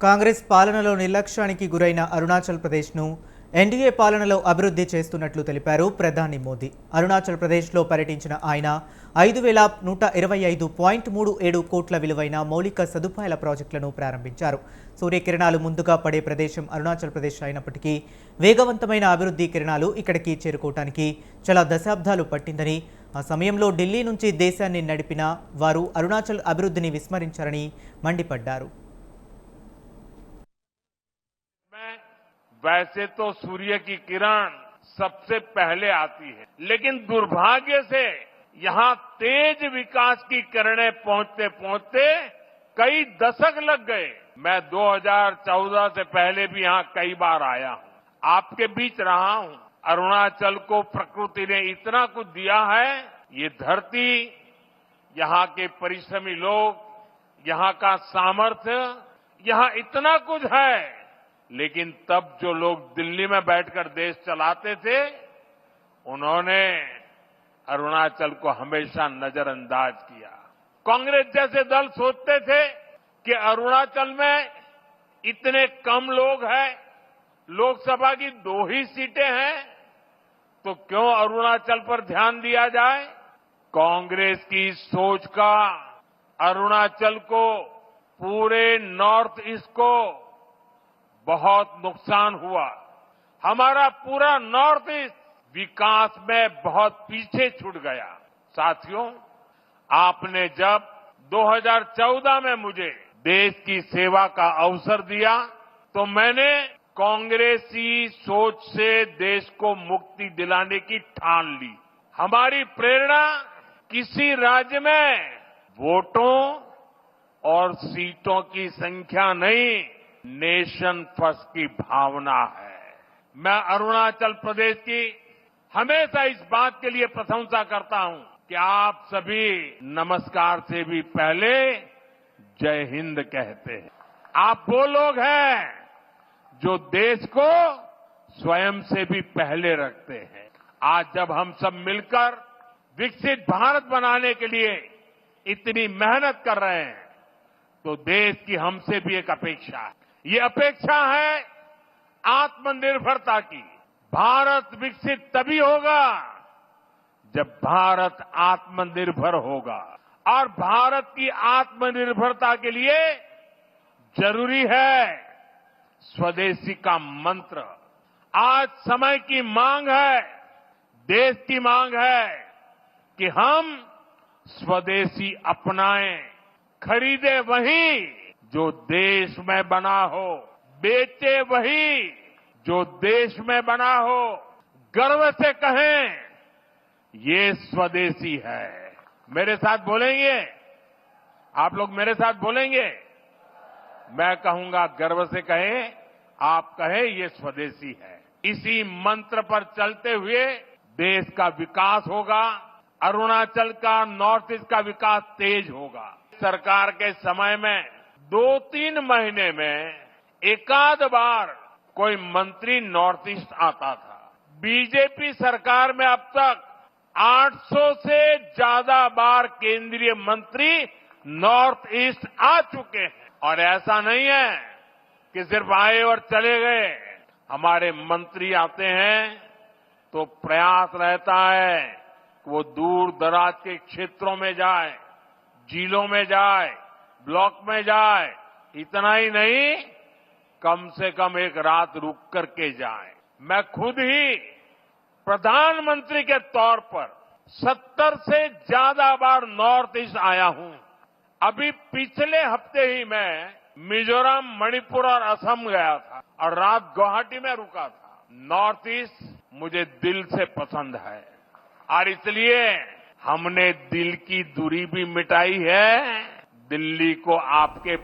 కాంగ్రెస్ పాలనలో నిర్లక్ష్యానికి గురైన అరుణాచల్ ప్రదేశ్ను ఎన్డీఏ పాలనలో అభివృద్ధి చేస్తున్నట్లు తెలిపారు ప్రధాని మోదీ. అరుణాచల్ ప్రదేశ్లో పర్యటించిన ఆయన 5125.37 కోట్ల విలువైన మౌలిక సదుపాయాల ప్రాజెక్టులను ప్రారంభించారు. సూర్యకిరణాలు ముందుగా పడే ప్రదేశం అరుణాచల్ ప్రదేశ్ అయినప్పటికీ వేగవంతమైన అభివృద్ధి కిరణాలు ఇక్కడికి చేరుకోవడానికి చాలా దశాబ్దాలు పట్టిందని, ఆ సమయంలో ఢిల్లీ నుంచి దేశాన్ని నడిపిన వారు అరుణాచల్ అభివృద్ధిని విస్మరించారని మండిపడ్డారు. वैसे तो सूर्य की किरण सबसे पहले आती है, लेकिन दुर्भाग्य से यहाँ तेज विकास की किरणें पहुंचते पहुंचते कई दशक लग गए। मैं 2014 से पहले भी यहाँ कई बार आया हूँ, आपके बीच रहा हूँ। अरुणाचल को प्रकृति ने इतना कुछ दिया है, ये धरती, यहाँ के परिश्रमी लोग, यहाँ का सामर्थ्य, यहाँ इतना कुछ है। लेकिन तब जो लोग दिल्ली में बैठकर देश चलाते थे, उन्होंने अरुणाचल को हमेशा नजरअंदाज किया। कांग्रेस जैसे दल सोचते थे कि अरुणाचल में इतने कम लोग हैं, लोकसभा की 2 ही सीटें हैं, तो क्यों अरुणाचल पर ध्यान दिया जाए। कांग्रेस की सोच का अरुणाचल को, पूरे नॉर्थ ईस्ट को बहुत नुकसान हुआ। हमारा पूरा नॉर्थ ईस्ट विकास में बहुत पीछे छूट गया। साथियों, आपने जब 2014 में मुझे देश की सेवा का अवसर दिया, तो मैंने कांग्रेसी सोच से देश को मुक्ति दिलाने की ठान ली। हमारी प्रेरणा किसी राज्य में वोटों और सीटों की संख्या नहीं, नेशन फर्स्ट की भावना है। मैं अरुणाचल प्रदेश की हमेशा इस बात के लिए प्रशंसा करता हूं कि आप सभी नमस्कार से भी पहले जय हिंद कहते हैं। आप वो लोग हैं जो देश को स्वयं से भी पहले रखते हैं। आज जब हम सब मिलकर विकसित भारत बनाने के लिए इतनी मेहनत कर रहे हैं, तो देश की हमसे भी एक अपेक्षा है। ये अपेक्षा है आत्मनिर्भरता की। भारत विकसित तभी होगा जब भारत आत्मनिर्भर होगा, और भारत की आत्मनिर्भरता के लिए जरूरी है स्वदेशी का मंत्र। आज समय की मांग है, देश की मांग है कि हम स्वदेशी अपनाएं, खरीदे वही जो देश में बना हो, बेचे वही जो देश में बना हो, गर्व से कहें ये स्वदेशी है। मेरे साथ बोलेंगे? आप लोग मेरे साथ बोलेंगे? मैं कहूंगा गर्व से कहें, आप कहें ये स्वदेशी है। इसी मंत्र पर चलते हुए देश का विकास होगा, अरुणाचल का, नॉर्थ ईस्ट का विकास तेज होगा। सरकार के समय में 2-3 महीने में एकाध बार कोई मंत्री नॉर्थ ईस्ट आता था। बीजेपी सरकार में अब तक 800 से ज्यादा बार केंद्रीय मंत्री नॉर्थ ईस्ट आ चुके हैं। और ऐसा नहीं है कि सिर्फ आए और चले गए। हमारे मंत्री आते हैं तो प्रयास रहता है कि वो दूर दराज के क्षेत्रों में जाए, जिलों में जाए, ब्लॉक में जाए। इतना ही नहीं, कम से कम एक रात रुक करके जाए। मैं खुद ही प्रधानमंत्री के तौर पर 70 से ज्यादा बार नॉर्थ ईस्ट आया हूं। अभी पिछले हफ्ते ही मैं मिजोरम, मणिपुर और असम गया था और रात गुवाहाटी में रुका था। नॉर्थ ईस्ट मुझे दिल से पसंद है, और इसलिए हमने दिल की दूरी भी मिटाई है, दिल्ली को आपके